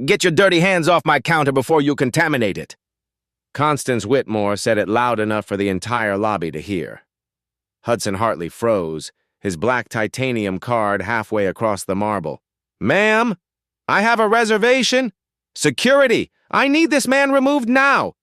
Get your dirty hands off my counter before you contaminate it." Constance Whitmore said it loud enough for the entire lobby to hear. Hudson Hartley froze, his black titanium card halfway across the marble. "Ma'am, I have a reservation. Security, I need this man removed now."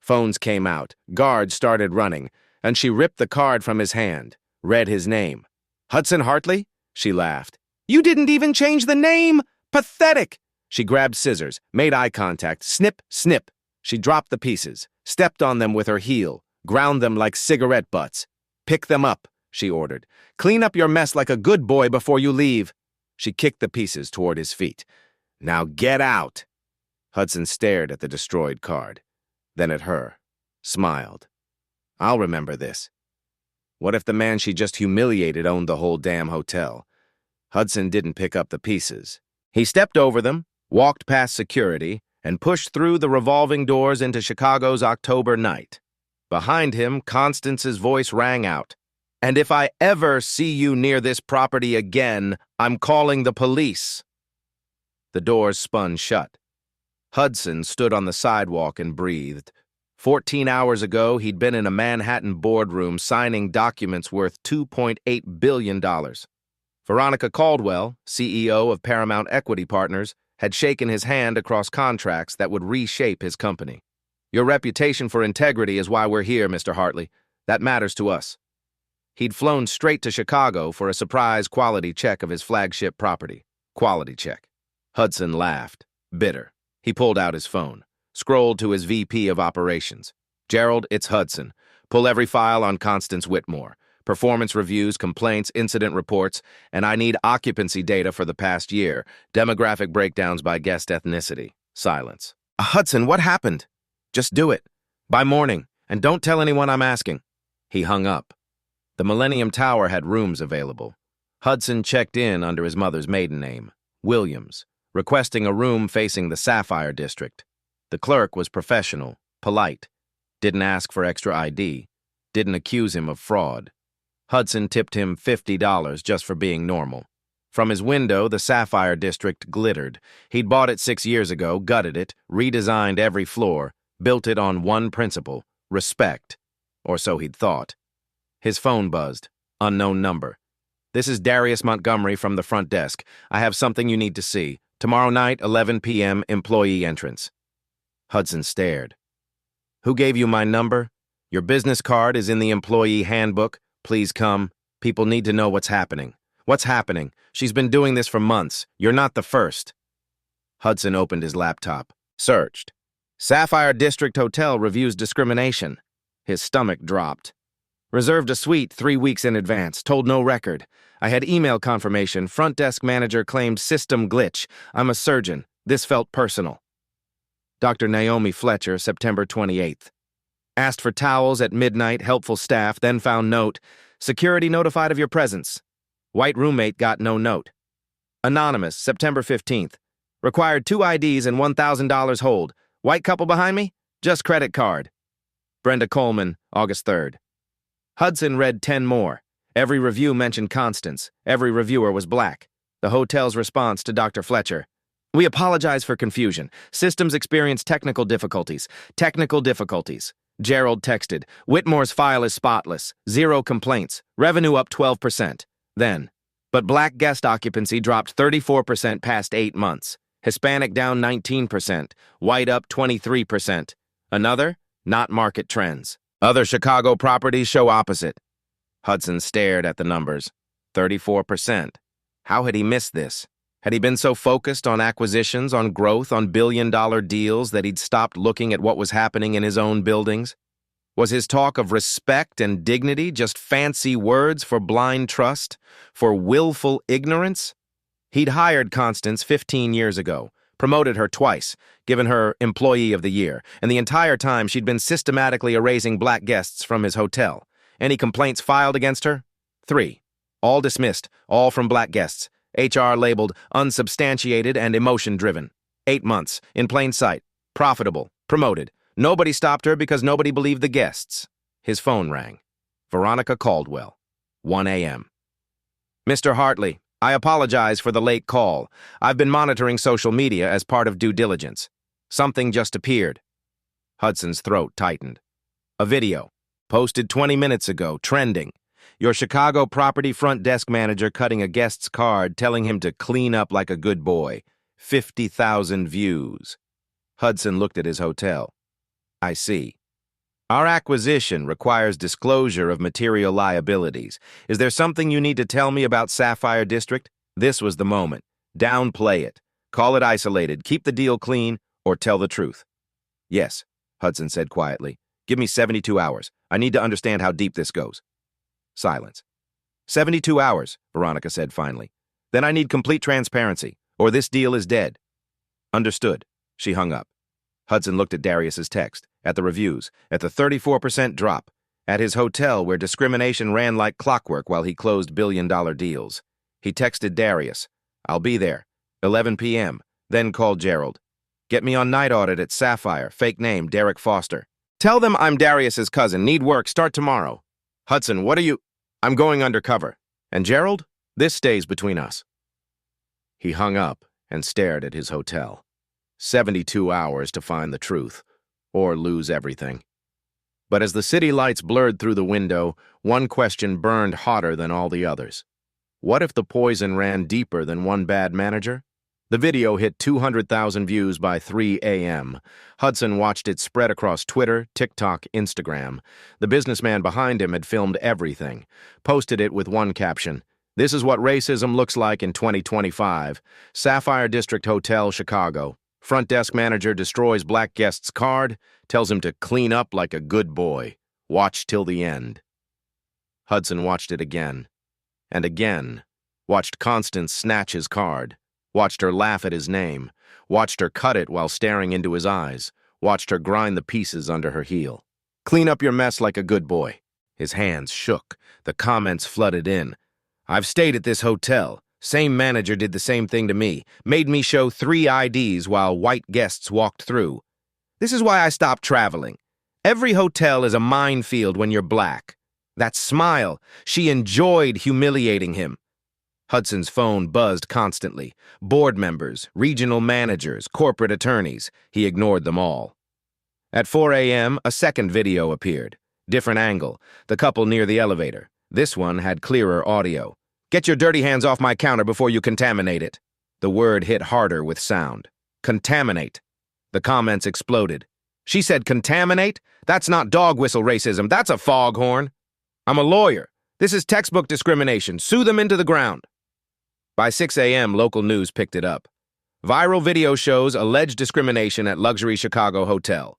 Phones came out, guards started running, and she ripped the card from his hand, read his name. "Hudson Hartley?" She laughed. "You didn't even change the name! Pathetic!" She grabbed scissors, made eye contact, snip, snip. She dropped the pieces, stepped on them with her heel, ground them like cigarette butts. "Pick them up," she ordered. "Clean up your mess like a good boy before you leave." She kicked the pieces toward his feet. "Now get out." Hudson stared at the destroyed card, then at her, smiled. "I'll remember this." What if the man she just humiliated owned the whole damn hotel? Hudson didn't pick up the pieces. He stepped over them, walked past security, and pushed through the revolving doors into Chicago's October night. Behind him, Constance's voice rang out. "And if I ever see you near this property again, I'm calling the police." The doors spun shut. Hudson stood on the sidewalk and breathed. 14 hours ago, he'd been in a Manhattan boardroom signing documents worth $2.8 billion. Veronica Caldwell, CEO of Paramount Equity Partners, had shaken his hand across contracts that would reshape his company. "Your reputation for integrity is why we're here, Mr. Hartley. That matters to us." He'd flown straight to Chicago for a surprise quality check of his flagship property. Quality check. Hudson laughed, bitter. He pulled out his phone, scrolled to his VP of Operations. "Gerald, it's Hudson. Pull every file on Constance Whitmore. Performance reviews, complaints, incident reports, and I need occupancy data for the past year, demographic breakdowns by guest ethnicity." Silence. "Hudson, what happened?" "Just do it. By morning, and don't tell anyone I'm asking." He hung up. The Millennium Tower had rooms available. Hudson checked in under his mother's maiden name, Williams, requesting a room facing the Sapphire District. The clerk was professional, polite, didn't ask for extra ID, didn't accuse him of fraud. Hudson tipped him $50 just for being normal. From his window, the Sapphire District glittered. He'd bought it 6 years ago, gutted it, redesigned every floor, built it on one principle, respect. Or so he'd thought. His phone buzzed. Unknown number. "This is Darius Montgomery from the front desk. I have something you need to see. Tomorrow night, 11 p.m., employee entrance." Hudson stared. "Who gave you my number? Your business card is in the employee handbook. Please come. People need to know what's happening." "What's happening? She's been doing this for months. You're not the first." Hudson opened his laptop. Searched. "Sapphire District Hotel reviews discrimination." His stomach dropped. "Reserved a suite 3 weeks in advance. Told no record. I had email confirmation. Front desk manager claimed system glitch. I'm a surgeon. This felt personal." Dr. Naomi Fletcher, September 28th. Asked for towels at midnight, helpful staff, then found note. Security notified of your presence. White roommate got no note. Anonymous, September 15th. Required 2 IDs and $1,000 hold. White couple behind me? Just credit card. Brenda Coleman, August 3rd. Hudson read 10 more. Every review mentioned Constance. Every reviewer was black. The hotel's response to Dr. Fletcher. "We apologize for confusion. Systems experienced technical difficulties. Technical difficulties." Gerald texted, "Whitmore's file is spotless. 0 complaints. Revenue up 12%. Then, but black guest occupancy dropped 34% past 8 months. Hispanic down 19%. White up 23%. Another, not market trends. Other Chicago properties show opposite." Hudson stared at the numbers. 34%. How had he missed this? Had he been so focused on acquisitions, on growth, on billion-dollar deals that he'd stopped looking at what was happening in his own buildings? Was his talk of respect and dignity just fancy words for blind trust, for willful ignorance? He'd hired Constance 15 years ago, promoted her twice, given her Employee of the Year, and the entire time she'd been systematically erasing black guests from his hotel. Any complaints filed against her? 3. All dismissed, all from black guests. HR labeled unsubstantiated and emotion-driven. 8 months, in plain sight, profitable, promoted. Nobody stopped her because nobody believed the guests. His phone rang. Veronica Caldwell, 1 a.m. "Mr. Hartley, I apologize for the late call. I've been monitoring social media as part of due diligence. Something just appeared. Hudson's throat tightened. A video, posted 20 minutes ago, trending. Your Chicago property front desk manager cutting a guest's card, telling him to clean up like a good boy. 50,000 views. Hudson looked at his hotel. I see. Our acquisition requires disclosure of material liabilities. Is there something you need to tell me about Sapphire District? This was the moment. Downplay it. Call it isolated. Keep the deal clean, or tell the truth. Yes, Hudson said quietly. Give me 72 hours. I need to understand how deep this goes. Silence. 72 hours, Veronica said finally. Then I need complete transparency, or this deal is dead. Understood. She hung up. Hudson looked at Darius's text, at the reviews, at the 34% drop, at his hotel where discrimination ran like clockwork while he closed billion-dollar deals. He texted Darius, I'll be there, 11 p.m., then called Gerald. Get me on night audit at Sapphire, fake name, Derek Foster. Tell them I'm Darius's cousin, need work, start tomorrow. Hudson, what are you? I'm going undercover. And Gerald? This stays between us. He hung up and stared at his hotel. 72 hours to find the truth, or lose everything. But as the city lights blurred through the window, one question burned hotter than all the others. What if the poison ran deeper than one bad manager? The video hit 200,000 views by 3 a.m. Hudson watched it spread across Twitter, TikTok, Instagram. The businessman behind him had filmed everything, posted it with one caption, "This is what racism looks like in 2025. Sapphire District Hotel, Chicago. Front desk manager destroys black guest's card, tells him to clean up like a good boy. Watch till the end." Hudson watched it again. And again. Watched Constance snatch his card. Watched her laugh at his name. Watched her cut it while staring into his eyes. Watched her grind the pieces under her heel. Clean up your mess like a good boy. His hands shook. The comments flooded in. I've stayed at this hotel. Same manager did the same thing to me. Made me show 3 IDs while white guests walked through. This is why I stopped traveling. Every hotel is a minefield when you're black. That smile. She enjoyed humiliating him. Hudson's phone buzzed constantly. Board members, regional managers, corporate attorneys. He ignored them all. At 4 a.m., a second video appeared. Different angle. The couple near the elevator. This one had clearer audio. Get your dirty hands off my counter before you contaminate it. The word hit harder with sound. Contaminate. The comments exploded. She said contaminate? That's not dog whistle racism. That's a foghorn. I'm a lawyer. This is textbook discrimination. Sue them into the ground. By 6 a.m., local news picked it up. Viral video shows alleged discrimination at luxury Chicago hotel.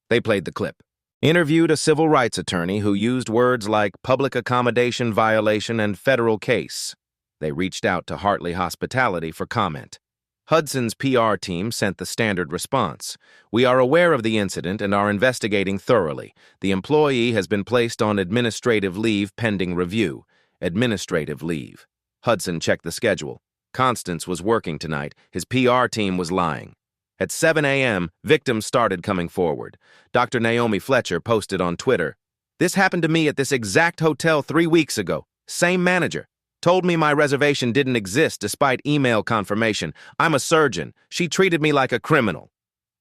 They played the clip. Interviewed a civil rights attorney who used words like public accommodation violation and federal case. They reached out to Hartley Hospitality for comment. Hudson's PR team sent the standard response. We are aware of the incident and are investigating thoroughly. The employee has been placed on administrative leave pending review. Administrative leave. Hudson checked the schedule. Constance was working tonight. His PR team was lying. At 7 a.m., victims started coming forward. Dr. Naomi Fletcher posted on Twitter, "This happened to me at this exact hotel 3 weeks ago. Same manager. Told me my reservation didn't exist despite email confirmation. I'm a surgeon. She treated me like a criminal.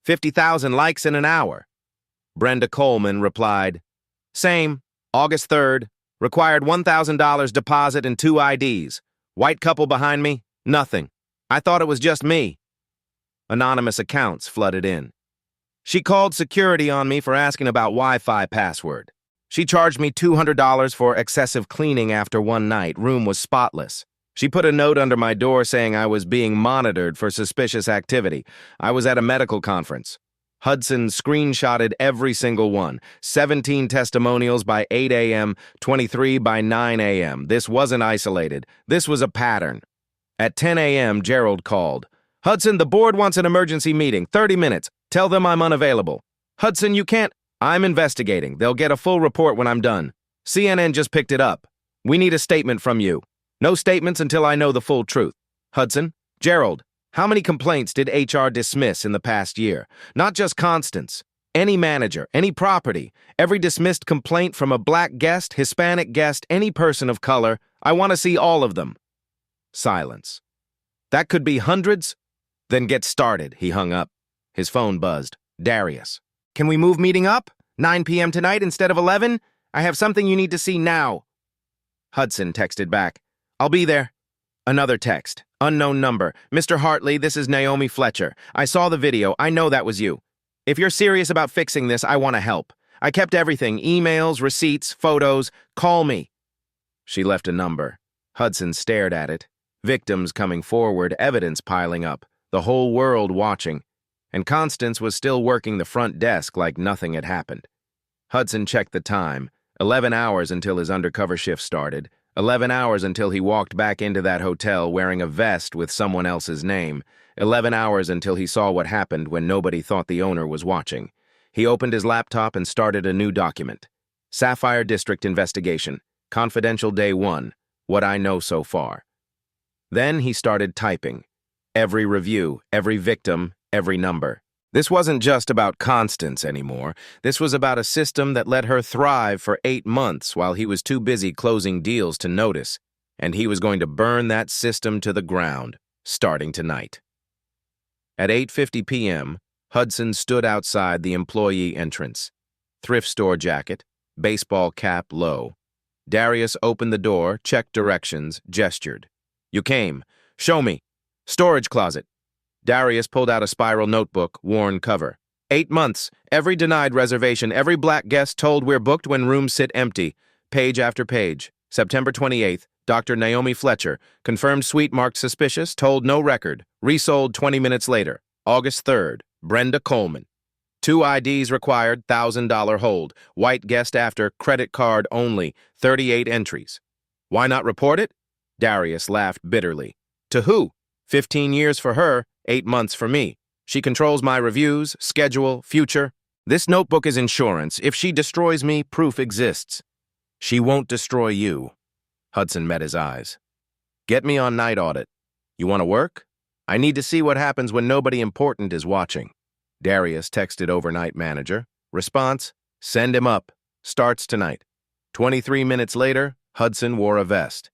50,000 likes in an hour." Brenda Coleman replied, "Same. August 3rd. Required $1,000 deposit and 2 IDs. White couple behind me? Nothing. I thought it was just me." Anonymous accounts flooded in. She called security on me for asking about Wi-Fi password. She charged me $200 for excessive cleaning after one night. Room was spotless. She put a note under my door saying I was being monitored for suspicious activity. I was at a medical conference. Hudson screenshotted every single one. 17 testimonials by 8 a.m., 23 by 9 a.m. This wasn't isolated. This was a pattern. At 10 a.m., Gerald called. "Hudson, the board wants an emergency meeting. 30 minutes. Tell them I'm unavailable." "Hudson, you can't." "I'm investigating. They'll get a full report when I'm done. CNN just picked it up. We need a statement from you. No statements until I know the full truth." "Hudson?" "Gerald, how many complaints did HR dismiss in the past year? Not just Constance. Any manager, any property, every dismissed complaint from a black guest, Hispanic guest, any person of color. I want to see all of them." Silence. That could be hundreds? Then get started, he hung up. His phone buzzed. Darius. Can we move meeting up? 9 p.m. tonight instead of 11? I have something you need to see now. Hudson texted back. I'll be there. Another text. Unknown number. Mr. Hartley, this is Naomi Fletcher. I saw the video. I know that was you. If you're serious about fixing this, I want to help. I kept everything. Emails, receipts, photos. Call me. She left a number. Hudson stared at it. Victims coming forward, evidence piling up. The whole world watching. And Constance was still working the front desk like nothing had happened. Hudson checked the time. 11 hours until his undercover shift started. 11 hours until he walked back into that hotel wearing a vest with someone else's name. 11 hours until he saw what happened when nobody thought the owner was watching. He opened his laptop and started a new document. Sapphire District Investigation. Confidential Day 1. What I know so far. Then he started typing. Every review, every victim, every number. This wasn't just about Constance anymore. This was about a system that let her thrive for 8 months while he was too busy closing deals to notice. And he was going to burn that system to the ground, starting tonight. At 8:50 p.m., Hudson stood outside the employee entrance. Thrift store jacket, baseball cap low. Darius opened the door, checked directions, gestured. You came. Show me. Storage closet. Darius pulled out a spiral notebook, worn cover. 8 months. Every denied reservation, every black guest told we're booked when rooms sit empty. Page after page. September 28th, Dr. Naomi Fletcher. Confirmed suite marked suspicious, told no record. Resold 20 minutes later. August 3rd, Brenda Coleman. 2 IDs required, $1,000 hold. White guest after, credit card only, 38 entries. Why not report it? Darius laughed bitterly. To who? 15 years for her, 8 months for me. She controls my reviews, schedule, future. This notebook is insurance. If she destroys me, proof exists. She won't destroy you. Hudson met his eyes. Get me on night audit. You want to work? I need to see what happens when nobody important is watching. Darius texted overnight manager. Response, send him up. Starts tonight. 23 minutes later, Hudson wore a vest.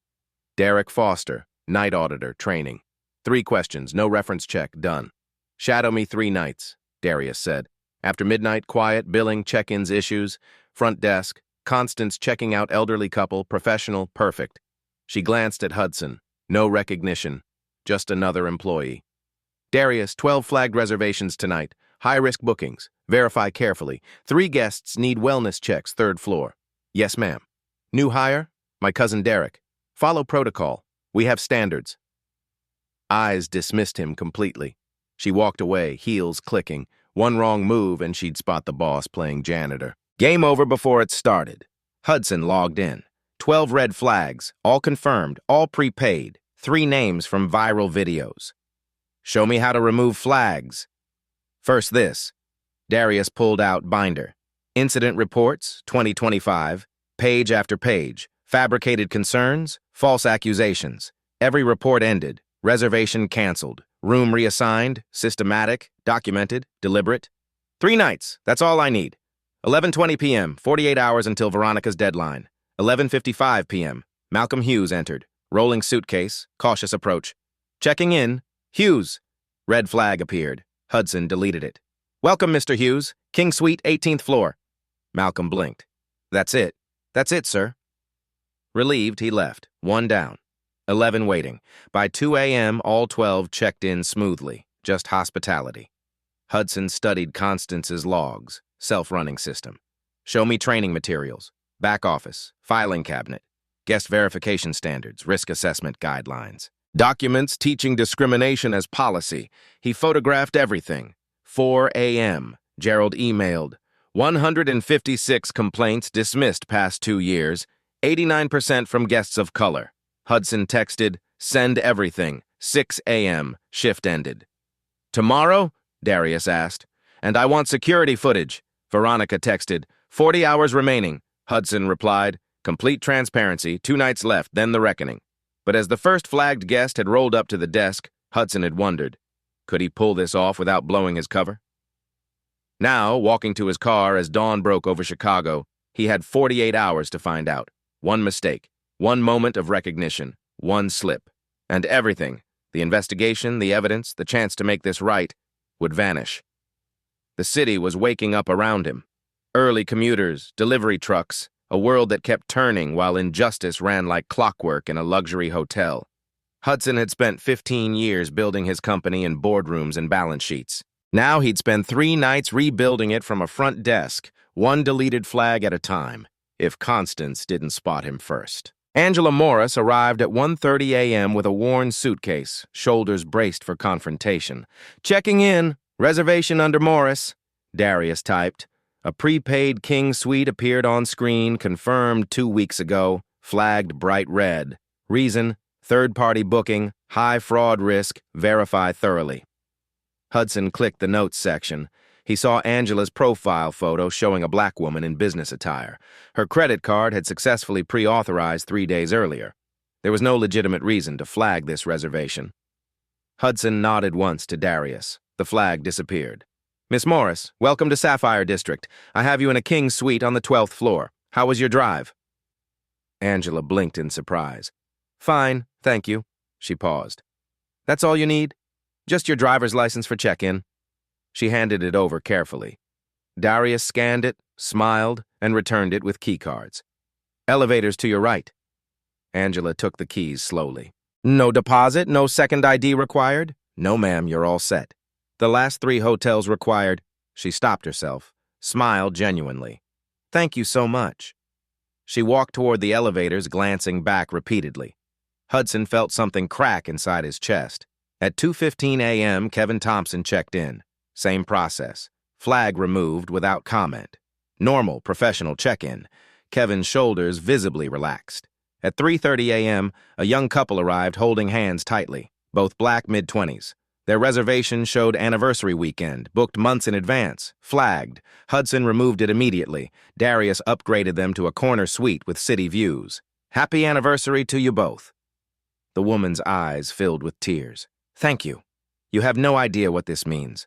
Derek Foster, night auditor, training. 3 questions, no reference check, done. Shadow me 3 nights, Darius said. After midnight, quiet, billing, check-ins, issues, front desk, Constance checking out elderly couple, professional, perfect. She glanced at Hudson. No recognition, just another employee. Darius, 12 flagged reservations tonight. High-risk bookings. Verify carefully. 3 guests need wellness checks, 3rd floor. Yes, ma'am. New hire? My cousin Derek. Follow protocol. We have standards. Eyes dismissed him completely. She walked away, heels clicking. One wrong move and she'd spot the boss playing janitor. Game over before it started. Hudson logged in. 12 red flags, all confirmed, all prepaid. 3 names from viral videos. Show me how to remove flags. First this. Darius pulled out binder. Incident reports, 2025. Page after page. Fabricated concerns, false accusations. Every report ended. Reservation canceled. Room reassigned, systematic, documented, deliberate. 3 nights, that's all I need. 11:20 p.m., 48 hours until Veronica's deadline. 11:55 p.m., Malcolm Hughes entered. Rolling suitcase, cautious approach. Checking in, Hughes. Red flag appeared. Hudson deleted it. Welcome, Mr. Hughes. King Suite, 18th floor. Malcolm blinked. That's it. That's it, sir. Relieved, he left. 1 down. 11 waiting. By 2 a.m., all 12 checked in smoothly. Just hospitality. Hudson studied Constance's logs. Self-running system. Show me training materials. Back office. Filing cabinet. Guest verification standards. Risk assessment guidelines. Documents teaching discrimination as policy. He photographed everything. 4 a.m. Gerald emailed. 156 complaints dismissed past 2 years. 89% from guests of color. Hudson texted, send everything. 6 a.m. Shift ended. Tomorrow? Darius asked. And I want security footage. Veronica texted, 40 hours remaining. Hudson replied, complete transparency, 2 nights left, then the reckoning. But as the first flagged guest had rolled up to the desk, Hudson had wondered, could he pull this off without blowing his cover? Now, walking to his car as dawn broke over Chicago, he had 48 hours to find out. 1 mistake, 1 moment of recognition, 1 slip. And everything, the investigation, the evidence, the chance to make this right, would vanish. The city was waking up around him. Early commuters, delivery trucks, a world that kept turning while injustice ran like clockwork in a luxury hotel. Hudson had spent 15 years building his company in boardrooms and balance sheets. Now he'd spend 3 nights rebuilding it from a front desk, one deleted flag at a time, if Constance didn't spot him first. Angela Morris arrived at 1:30 a.m. with a worn suitcase, shoulders braced for confrontation. "Checking in. Reservation under Morris," Darius typed. A prepaid king suite appeared on screen, confirmed 2 weeks ago, flagged bright red. Reason: third-party booking, high fraud risk, verify thoroughly. Hudson clicked the notes section. He saw Angela's profile photo showing a black woman in business attire. Her credit card had successfully pre-authorized 3 days earlier. There was no legitimate reason to flag this reservation. Hudson nodded once to Darius. The flag disappeared. "Miss Morris, welcome to Sapphire District. I have you in a king suite on the 12th floor. How was your drive?" Angela blinked in surprise. "Fine, thank you." She paused. "That's all you need? Just your driver's license for check-in." She handed it over carefully. Darius scanned it, smiled, and returned it with keycards. "Elevators to your right." Angela took the keys slowly. "No deposit, no second ID required?" "No, ma'am, you're all set." "The last 3 hotels required." She stopped herself, smiled genuinely. "Thank you so much." She walked toward the elevators, glancing back repeatedly. Hudson felt something crack inside his chest. At 2:15 a.m., Kevin Thompson checked in. Same process. Flag removed without comment. Normal, professional check-in. Kevin's shoulders visibly relaxed. At 3:30 a.m., a young couple arrived holding hands tightly, both black mid-20s. Their reservation showed anniversary weekend, booked months in advance, flagged. Hudson removed it immediately. Darius upgraded them to a corner suite with city views. "Happy anniversary to you both." The woman's eyes filled with tears. "Thank you. You have no idea what this means."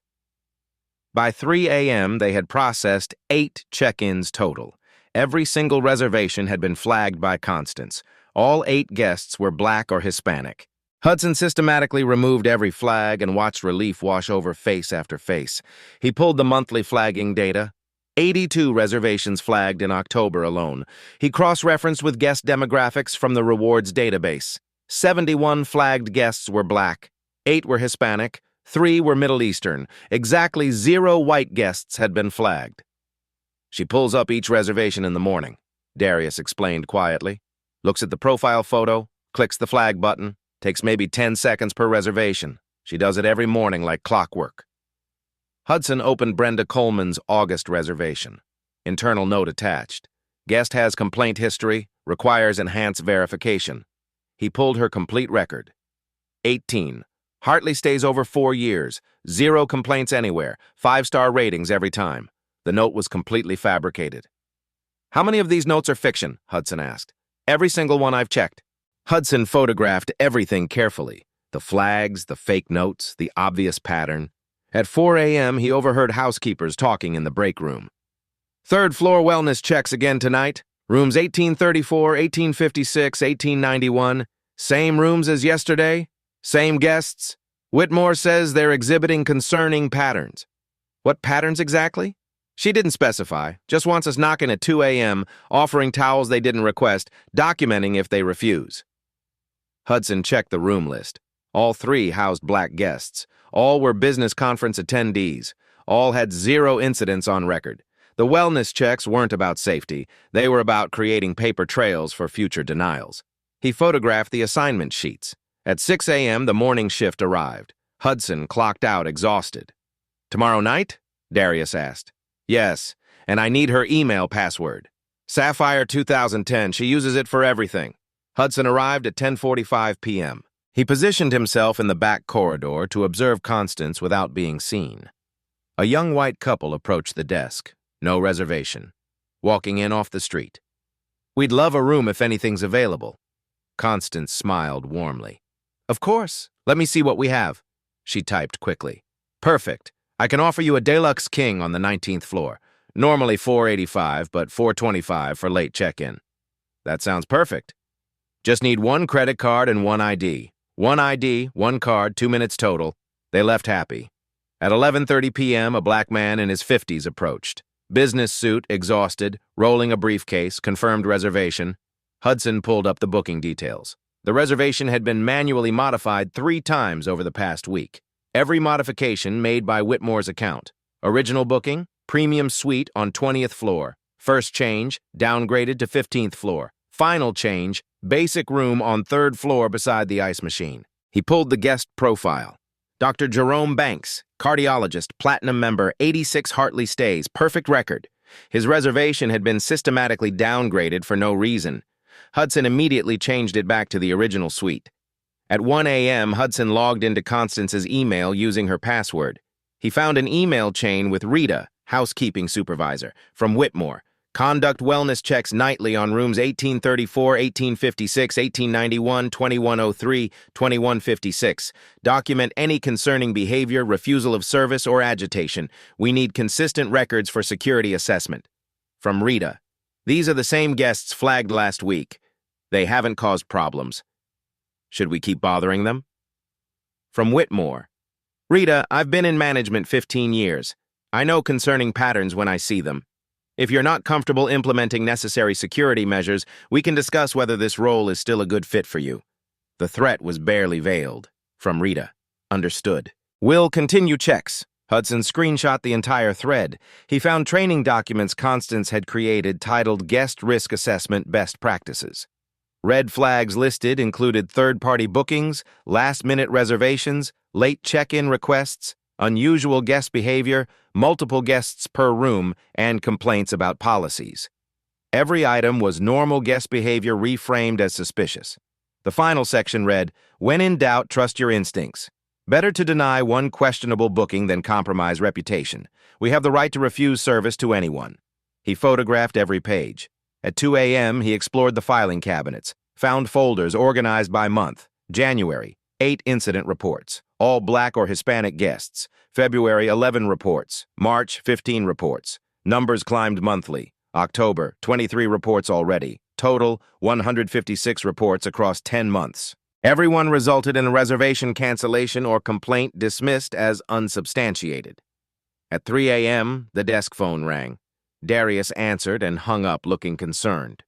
By 3 a.m., they had processed 8 check-ins total. Every single reservation had been flagged by Constance. All 8 guests were black or Hispanic. Hudson systematically removed every flag and watched relief wash over face after face. He pulled the monthly flagging data. 82 reservations flagged in October alone. He cross-referenced with guest demographics from the rewards database. 71 flagged guests were black, 8 were Hispanic, 3 were Middle Eastern. Exactly 0 white guests had been flagged. "She pulls up each reservation in the morning," Darius explained quietly. "Looks at the profile photo, clicks the flag button, takes maybe 10 seconds per reservation. She does it every morning like clockwork." Hudson opened Brenda Coleman's August reservation. Internal note attached. "Guest has complaint history, requires enhanced verification." He pulled her complete record. 18. Hartley stays over 4 years. 0 complaints anywhere. 5-star ratings every time. The note was completely fabricated. "How many of these notes are fiction?" Hudson asked. "Every single one I've checked." Hudson photographed everything carefully. The flags, the fake notes, the obvious pattern. At 4 a.m., he overheard housekeepers talking in the break room. "Third floor wellness checks again tonight. Rooms 1834, 1856, 1891. Same rooms as yesterday. Same guests. Whitmore says they're exhibiting concerning patterns." "What patterns exactly?" "She didn't specify. Just wants us knocking at 2 a.m., offering towels they didn't request, documenting if they refuse." Hudson checked the room list. All 3 housed black guests. All were business conference attendees. All had 0 incidents on record. The wellness checks weren't about safety. They were about creating paper trails for future denials. He photographed the assignment sheets. At 6 a.m., the morning shift arrived. Hudson clocked out exhausted. "Tomorrow night?" Darius asked. "Yes, and I need her email password. Sapphire 2010, she uses it for everything." Hudson arrived at 10:45 p.m. He positioned himself in the back corridor to observe Constance without being seen. A young white couple approached the desk. No reservation. Walking in off the street. "We'd love a room if anything's available." Constance smiled warmly. "Of course. Let me see what we have." She typed quickly. "Perfect. I can offer you a deluxe king on the 19th floor. Normally $485, but $425 for late check-in." "That sounds perfect. Just need 1 credit card and 1 ID. One ID, one card, 2 minutes total. They left happy. At 11:30 p.m., a black man in his 50s approached. Business suit, exhausted, rolling a briefcase, confirmed reservation. Hudson pulled up the booking details. The reservation had been manually modified 3 times over the past week. Every modification made by Whitmore's account. Original booking, premium suite on 20th floor. First change, downgraded to 15th floor. Final change, basic room on 3rd floor beside the ice machine. He pulled the guest profile. Dr. Jerome Banks, cardiologist, platinum member, 86 Hartley stays, perfect record. His reservation had been systematically downgraded for no reason. Hudson immediately changed it back to the original suite. At 1 a.m., Hudson logged into Constance's email using her password. He found an email chain with Rita, housekeeping supervisor, from Whitmore. Conduct wellness checks nightly on rooms 1834, 1856, 1891, 2103, 2156. Document any concerning behavior, refusal of service, or agitation. We need consistent records for security assessment. From Rita. These are the same guests flagged last week. They haven't caused problems. Should we keep bothering them? From Whitmore. Rita, I've been in management 15 years. I know concerning patterns when I see them. If you're not comfortable implementing necessary security measures, we can discuss whether this role is still a good fit for you. The threat was barely veiled. From Rita. Understood. Will continue checks. Hudson screenshot the entire thread. He found training documents Constance had created titled Guest Risk Assessment Best Practices. Red flags listed included third-party bookings, last-minute reservations, late check-in requests, unusual guest behavior, multiple guests per room, and complaints about policies. Every item was normal guest behavior reframed as suspicious. The final section read, "When in doubt, trust your instincts. Better to deny one questionable booking than compromise reputation. We have the right to refuse service to anyone." He photographed every page. At 2 a.m., he explored the filing cabinets, found folders organized by month. January, 8 incident reports, all Black or Hispanic guests. February, 11 reports. March, 15 reports. Numbers climbed monthly. October, 23 reports already. Total, 156 reports across 10 months. Everyone resulted in a reservation cancellation or complaint dismissed as unsubstantiated. At 3 a.m., the desk phone rang. Darius answered and hung up looking concerned.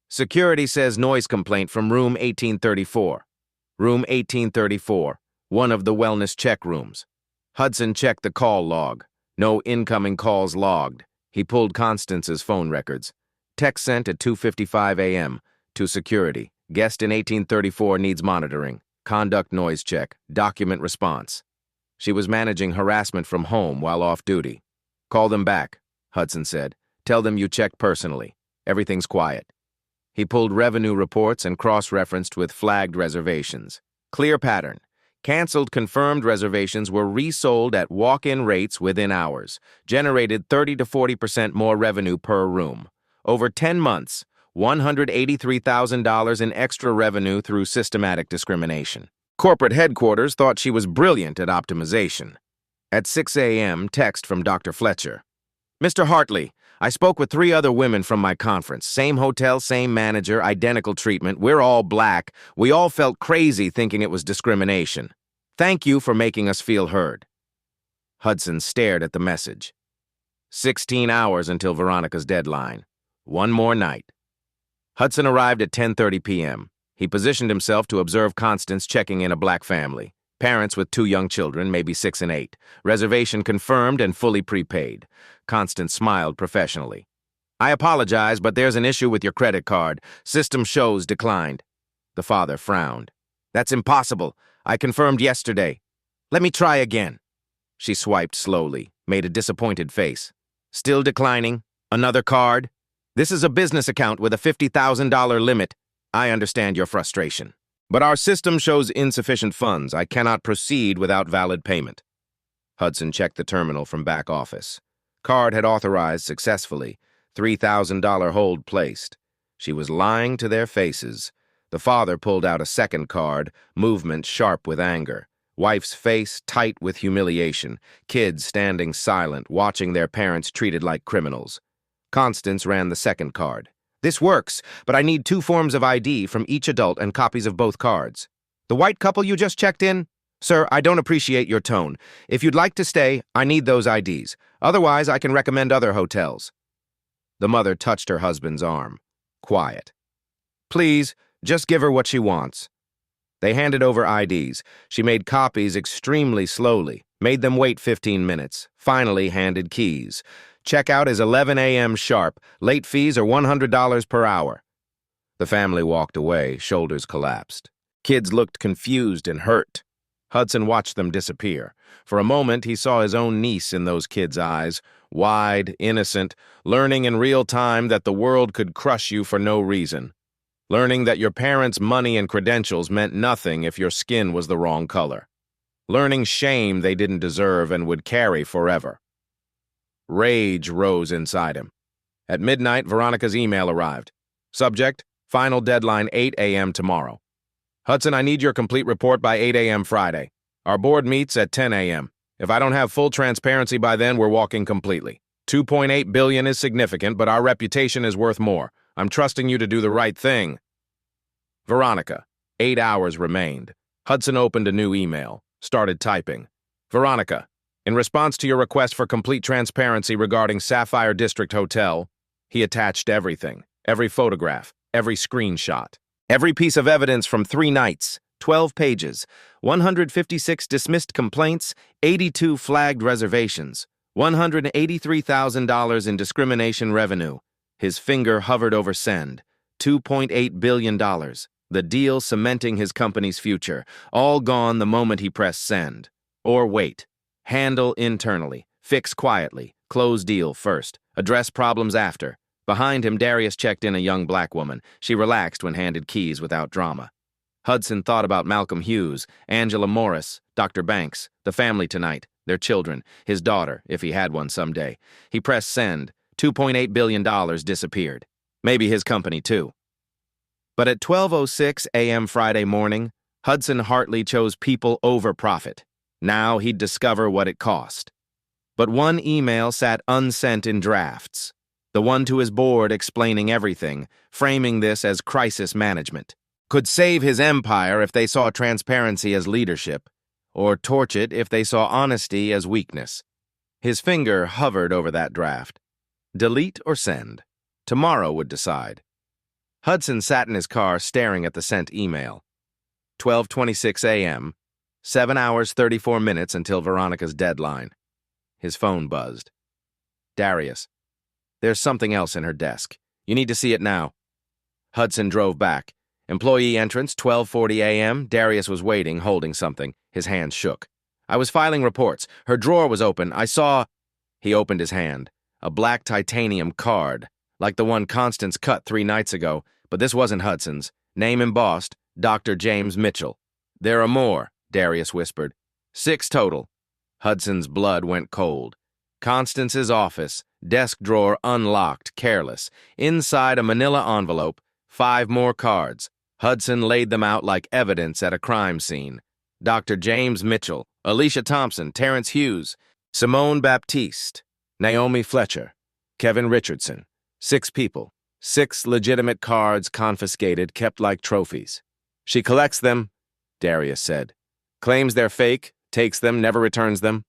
Security says noise complaint from room 1834. Room 1834, one of the wellness check rooms. Hudson checked the call log. No incoming calls logged. He pulled Constance's phone records. Text sent at 2:55 a.m. to security. Guest in 1834 needs monitoring. Conduct noise check. Document response. She was managing harassment from home while off duty. Call them back, Hudson said. Tell them you checked personally. Everything's quiet. He pulled revenue reports and cross-referenced with flagged reservations. Clear pattern. Canceled confirmed reservations were resold at walk-in rates within hours, generated 30 to 40% more revenue per room. Over 10 months, $183,000 in extra revenue through systematic discrimination. Corporate headquarters thought she was brilliant at optimization. At 6 a.m., text from Dr. Fletcher. Mr. Hartley, I spoke with 3 other women from my conference. Same hotel, same manager, identical treatment. We're all Black. We all felt crazy thinking it was discrimination. Thank you for making us feel heard. Hudson stared at the message. 16 hours until Veronica's deadline. One more night. Hudson arrived at 10:30 p.m. He positioned himself to observe Constance checking in a Black family. Parents with 2 young children, maybe 6 and 8. Reservation confirmed and fully prepaid. Constance smiled professionally. I apologize, but there's an issue with your credit card. System shows declined. The father frowned. That's impossible. I confirmed yesterday. Let me try again. She swiped slowly, made a disappointed face. Still declining? Another card? This is a business account with a $50,000 limit. I understand your frustration. But our system shows insufficient funds. I cannot proceed without valid payment. Hudson checked the terminal from back office. Card had authorized successfully. $3,000 hold placed. She was lying to their faces. The father pulled out a second card, movement sharp with anger. Wife's face tight with humiliation. Kids standing silent, watching their parents treated like criminals. Constance ran the second card. This works, but I need 2 forms of ID from each adult and copies of both cards. The white couple you just checked in? Sir, I don't appreciate your tone. If you'd like to stay, I need those IDs. Otherwise, I can recommend other hotels. The mother touched her husband's arm. Quiet. Please, just give her what she wants. They handed over IDs. She made copies extremely slowly, made them wait 15 minutes, finally handed keys. Checkout is 11 a.m. sharp. Late fees are $100 per hour. The family walked away, shoulders collapsed. Kids looked confused and hurt. Hudson watched them disappear. For a moment, he saw his own niece in those kids' eyes, wide, innocent, learning in real time that the world could crush you for no reason. Learning that your parents' money and credentials meant nothing if your skin was the wrong color. Learning shame they didn't deserve and would carry forever. Rage rose inside him. At midnight, Veronica's email arrived. Subject, final deadline 8 a.m. tomorrow. Hudson, I need your complete report by 8 a.m. Friday. Our board meets at 10 a.m. If I don't have full transparency by then, we're walking completely. $2.8 billion is significant, but our reputation is worth more. I'm trusting you to do the right thing. Veronica. 8 hours remained. Hudson opened a new email, started typing. Veronica, in response to your request for complete transparency regarding Sapphire District Hotel, he attached everything, every photograph, every screenshot, every piece of evidence from 3 nights, 12 pages, 156 dismissed complaints, 82 flagged reservations, $183,000 in discrimination revenue. His finger hovered over send. $2.8 billion. The deal cementing his company's future. All gone the moment he pressed send. Or wait. Handle internally. Fix quietly. Close deal first. Address problems after. Behind him, Darius checked in a young black woman. She relaxed when handed keys without drama. Hudson thought about Malcolm Hughes, Angela Morris, Dr. Banks, the family tonight, their children, his daughter, if he had one someday. He pressed send. $2.8 billion disappeared. Maybe his company, too. But at 12:06 a.m. Friday morning, Hudson Hartley chose people over profit. Now he'd discover what it cost. But one email sat unsent in drafts. The one to his board explaining everything, framing this as crisis management. Could save his empire if they saw transparency as leadership, or torch it if they saw honesty as weakness. His finger hovered over that draft. Delete or send? Tomorrow would decide. Hudson sat in his car staring at the sent email. 12:26 a.m., 7 hours 34 minutes until Veronica's deadline. His phone buzzed. Darius. There's something else in her desk. You need to see it now. Hudson drove back. Employee entrance, 12:40 a.m. Darius was waiting, holding something. His hands shook. I was filing reports. Her drawer was open. I saw... He opened his hand. A black titanium card, like the one Constance cut 3 nights ago, but this wasn't Hudson's. Name embossed, Dr. James Mitchell. There are more, Darius whispered. 6 total. Hudson's blood went cold. Constance's office, desk drawer unlocked, careless. Inside a manila envelope, 5 more cards. Hudson laid them out like evidence at a crime scene. Dr. James Mitchell, Alicia Thompson, Terrence Hughes, Simone Baptiste, Naomi Fletcher, Kevin Richardson. 6 people. 6 legitimate cards confiscated, kept like trophies. She collects them, Darius said. Claims they're fake, takes them, never returns them.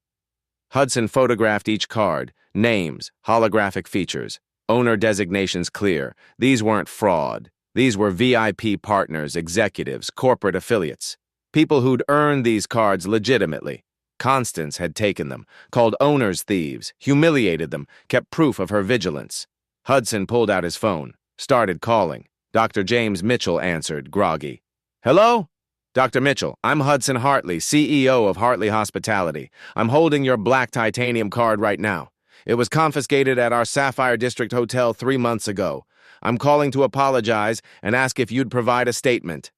Hudson photographed each card. Names, holographic features. Owner designations clear. These weren't fraud. These were VIP partners, executives, corporate affiliates. People who'd earned these cards legitimately. Constance had taken them, called owners thieves, humiliated them, kept proof of her vigilance. Hudson pulled out his phone, started calling. Dr. James Mitchell answered, groggy. Hello? Dr. Mitchell, I'm Hudson Hartley, CEO of Hartley Hospitality. I'm holding your black titanium card right now. It was confiscated at our Sapphire District Hotel 3 months ago. I'm calling to apologize and ask if you'd provide a statement.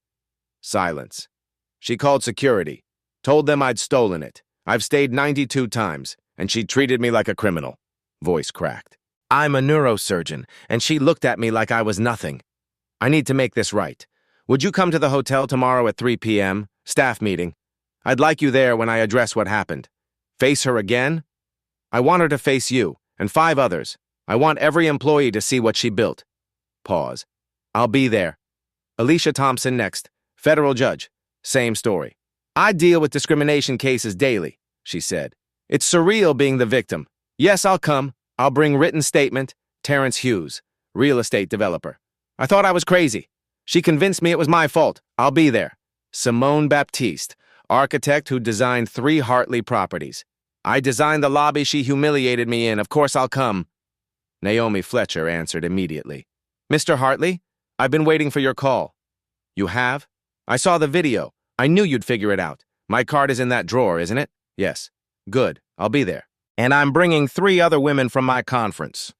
Silence. She called security. Told them I'd stolen it. I've stayed 92 times, and she treated me like a criminal. Voice cracked. I'm a neurosurgeon, and she looked at me like I was nothing. I need to make this right. Would you come to the hotel tomorrow at 3 p.m., staff meeting? I'd like you there when I address what happened. Face her again? I want her to face you, and 5 others. I want every employee to see what she built. Pause. I'll be there. Alicia Thompson next. Federal judge. Same story. I deal with discrimination cases daily, she said. It's surreal being the victim. Yes, I'll come. I'll bring written statement. Terrence Hughes, real estate developer. I thought I was crazy. She convinced me it was my fault. I'll be there. Simone Baptiste, architect who designed 3 Hartley properties. I designed the lobby she humiliated me in. Of course I'll come. Naomi Fletcher answered immediately. Mr. Hartley, I've been waiting for your call. You have? I saw the video. I knew you'd figure it out. My card is in that drawer, isn't it? Yes. Good. I'll be there. And I'm bringing 3 other women from my conference.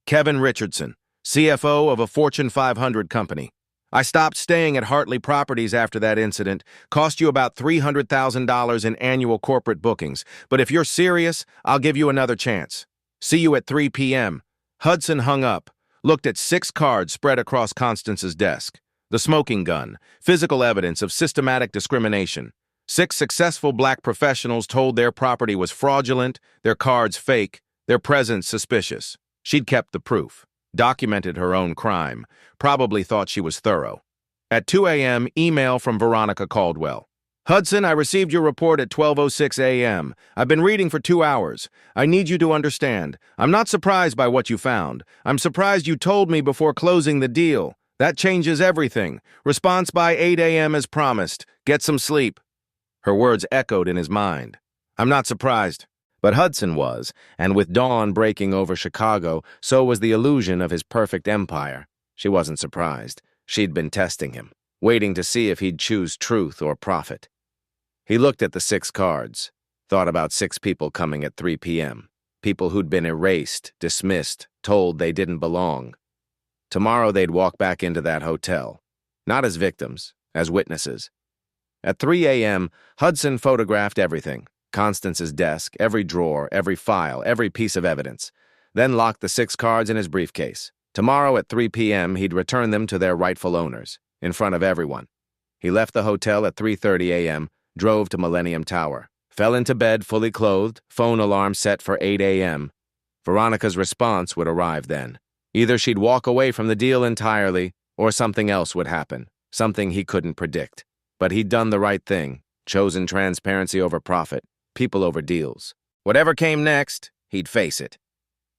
Kevin Richardson, CFO of a Fortune 500 company. I stopped staying at Hartley Properties after that incident. Cost you about $300,000 in annual corporate bookings. But if you're serious, I'll give you another chance. See you at 3 p.m. Hudson hung up, looked at 6 cards spread across Constance's desk. The smoking gun, physical evidence of systematic discrimination. 6 successful black professionals told their property was fraudulent, their cards fake, their presence suspicious. She'd kept the proof, documented her own crime, probably thought she was thorough. At 2 a.m., email from Veronica Caldwell. Hudson, I received your report at 12:06 a.m. I've been reading for 2 hours. I need you to understand. I'm not surprised by what you found. I'm surprised you told me before closing the deal. That changes everything. Response by 8 a.m. as promised. Get some sleep. Her words echoed in his mind. I'm not surprised. But Hudson was, and with dawn breaking over Chicago, so was the illusion of his perfect empire. She wasn't surprised. She'd been testing him, waiting to see if he'd choose truth or profit. He looked at the 6 cards, thought about 6 people coming at 3 p.m., people who'd been erased, dismissed, told they didn't belong. Tomorrow they'd walk back into that hotel, not as victims, as witnesses. At 3 a.m., Hudson photographed everything. Constance's desk, every drawer, every file, every piece of evidence, then locked the 6 cards in his briefcase. Tomorrow at 3 p.m., he'd return them to their rightful owners, in front of everyone. He left the hotel at 3:30 a.m., drove to Millennium Tower, fell into bed fully clothed, phone alarm set for 8 a.m. Veronica's response would arrive then. Either she'd walk away from the deal entirely, or something else would happen, something he couldn't predict. But he'd done the right thing, chosen transparency over profit, people over deals. Whatever came next, he'd face it.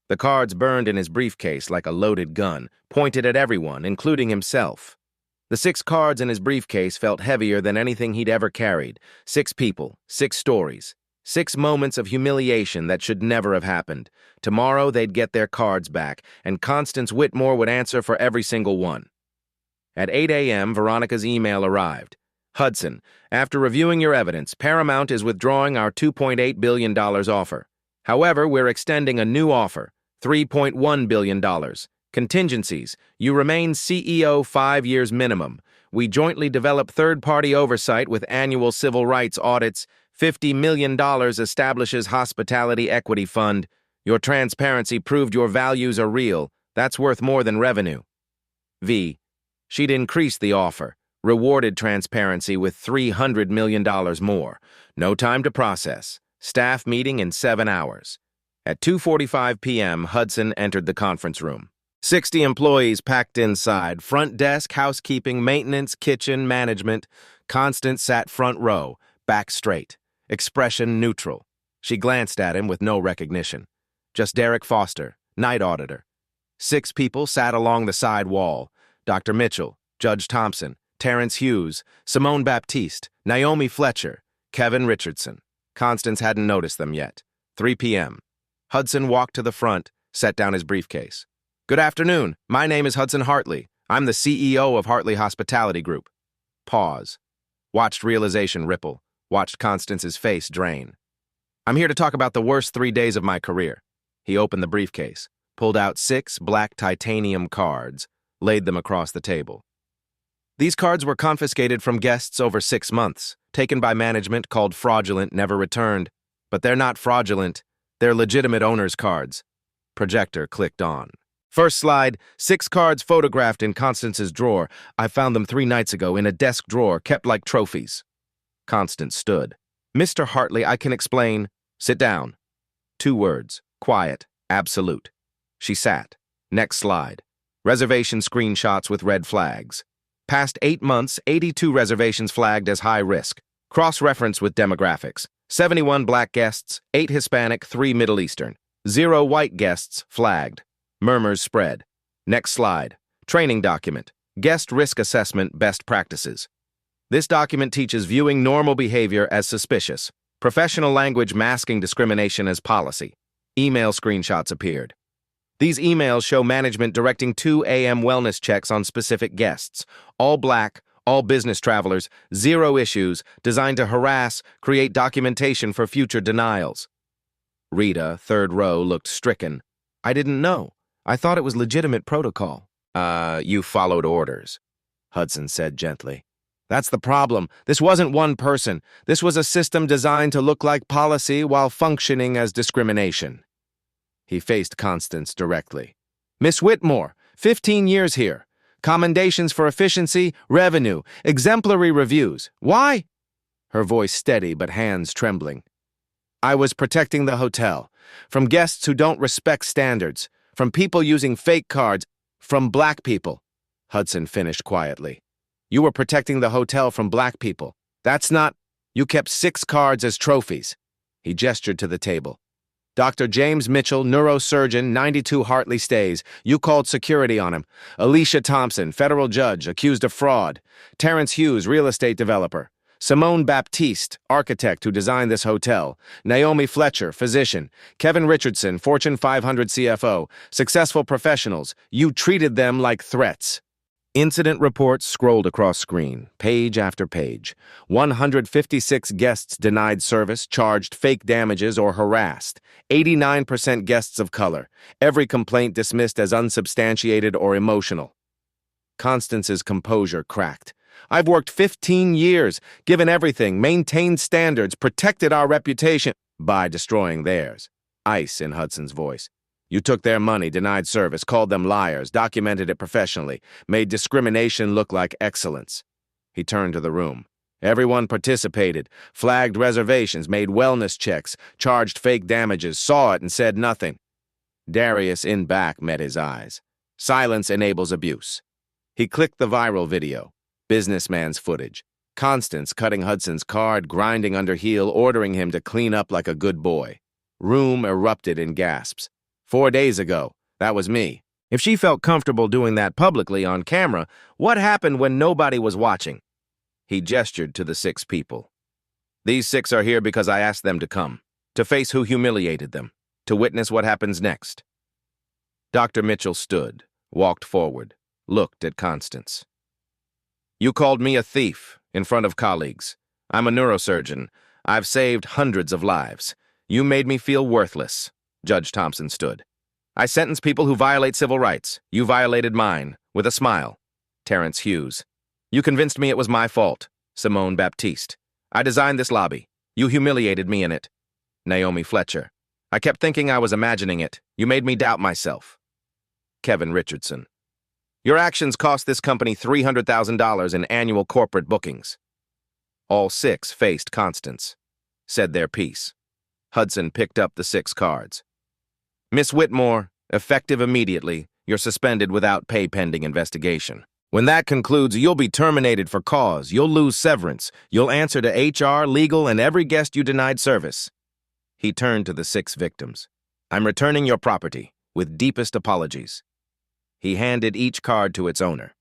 The cards burned in his briefcase like a loaded gun, pointed at everyone, including himself. The 6 cards in his briefcase felt heavier than anything he'd ever carried. 6 people, 6 stories, 6 moments of humiliation that should never have happened. Tomorrow they'd get their cards back, and Constance Whitmore would answer for every single one. At 8 a.m., Veronica's email arrived. Hudson, after reviewing your evidence, Paramount is withdrawing our $2.8 billion offer. However, we're extending a new offer, $3.1 billion. Contingencies, you remain CEO 5 years minimum. We jointly develop third-party oversight with annual civil rights audits. $50 million establishes Hospitality Equity Fund. Your transparency proved your values are real. That's worth more than revenue. V. She'd increased the offer. Rewarded transparency with $300 million more. No time to process. Staff meeting in 7 hours. At 2:45 p.m., Hudson entered the conference room. 60 employees packed inside. Front desk, housekeeping, maintenance, kitchen, management. Constance sat front row, back straight. Expression neutral. She glanced at him with no recognition. Just Derek Foster, night auditor. 6 people sat along the side wall. Dr. Mitchell, Judge Thompson, Terrence Hughes, Simone Baptiste, Naomi Fletcher, Kevin Richardson. Constance hadn't noticed them yet. 3 p.m. Hudson walked to the front, set down his briefcase. Good afternoon. My name is Hudson Hartley. I'm the CEO of Hartley Hospitality Group. Pause. Watched realization ripple. Watched Constance's face drain. I'm here to talk about the worst 3 days of my career. He opened the briefcase, pulled out 6 black titanium cards, laid them across the table. These cards were confiscated from guests over 6 months, taken by management, called fraudulent, never returned. But they're not fraudulent. They're legitimate owner's cards. Projector clicked on. First slide, 6 cards photographed in Constance's drawer. I found them 3 nights ago in a desk drawer, kept like trophies. Constance stood. Mr. Hartley, I can explain. Sit down. 2 words, quiet, absolute. She sat. Next slide. Reservation screenshots with red flags. Past 8 months, 82 reservations flagged as high risk. Cross-reference with demographics. 71 black guests, 8 Hispanic, 3 Middle Eastern. 0 white guests flagged. Murmurs spread. Next slide. Training document. Guest risk assessment best practices. This document teaches viewing normal behavior as suspicious. Professional language masking discrimination as policy. Email screenshots appeared. These emails show management directing 2 a.m. wellness checks on specific guests. All black, all business travelers, 0 issues, designed to harass, create documentation for future denials. Rita, third row, looked stricken. I didn't know. I thought it was legitimate protocol. You followed orders, Hudson said gently. That's the problem. This wasn't one person. This was a system designed to look like policy while functioning as discrimination. He faced Constance directly. Miss Whitmore, 15 years here. Commendations for efficiency, revenue, exemplary reviews. Why? Her voice steady but hands trembling. I was protecting the hotel. From guests who don't respect standards. From people using fake cards. From black people. Hudson finished quietly. You were protecting the hotel from black people. That's not... You kept 6 cards as trophies. He gestured to the table. Dr. James Mitchell, neurosurgeon, 92 Hartley stays. You called security on him. Alicia Thompson, federal judge, accused of fraud. Terrence Hughes, real estate developer. Simone Baptiste, architect who designed this hotel. Naomi Fletcher, physician. Kevin Richardson, Fortune 500 CFO. Successful professionals. You treated them like threats. Incident reports scrolled across screen, page after page. 156 guests denied service, charged fake damages, or harassed. 89% guests of color. Every complaint dismissed as unsubstantiated or emotional. Constance's composure cracked. I've worked 15 years, given everything, maintained standards, protected our reputation by destroying theirs. Ice in Hudson's voice. You took their money, denied service, called them liars, documented it professionally, made discrimination look like excellence. He turned to the room. Everyone participated, flagged reservations, made wellness checks, charged fake damages, saw it and said nothing. Darius in back met his eyes. Silence enables abuse. He clicked the viral video. Businessman's footage. Constance cutting Hudson's card, grinding under heel, ordering him to clean up like a good boy. Room erupted in gasps. 4 days ago, that was me. If she felt comfortable doing that publicly on camera, what happened when nobody was watching? He gestured to the 6 people. These 6 are here because I asked them to come, to face who humiliated them, to witness what happens next. Dr. Mitchell stood, walked forward, looked at Constance. You called me a thief in front of colleagues. I'm a neurosurgeon. I've saved hundreds of lives. You made me feel worthless. Judge Thompson stood. I sentence people who violate civil rights. You violated mine, with a smile. Terrence Hughes. You convinced me it was my fault. Simone Baptiste. I designed this lobby. You humiliated me in it. Naomi Fletcher. I kept thinking I was imagining it. You made me doubt myself. Kevin Richardson. Your actions cost this company $300,000 in annual corporate bookings. All 6 faced Constance. Said their piece. Hudson picked up the 6 cards. Miss Whitmore, effective immediately. You're suspended without pay pending investigation. When that concludes, you'll be terminated for cause. You'll lose severance. You'll answer to HR, legal, and every guest you denied service. He turned to the 6 victims. I'm returning your property, with deepest apologies. He handed each card to its owner.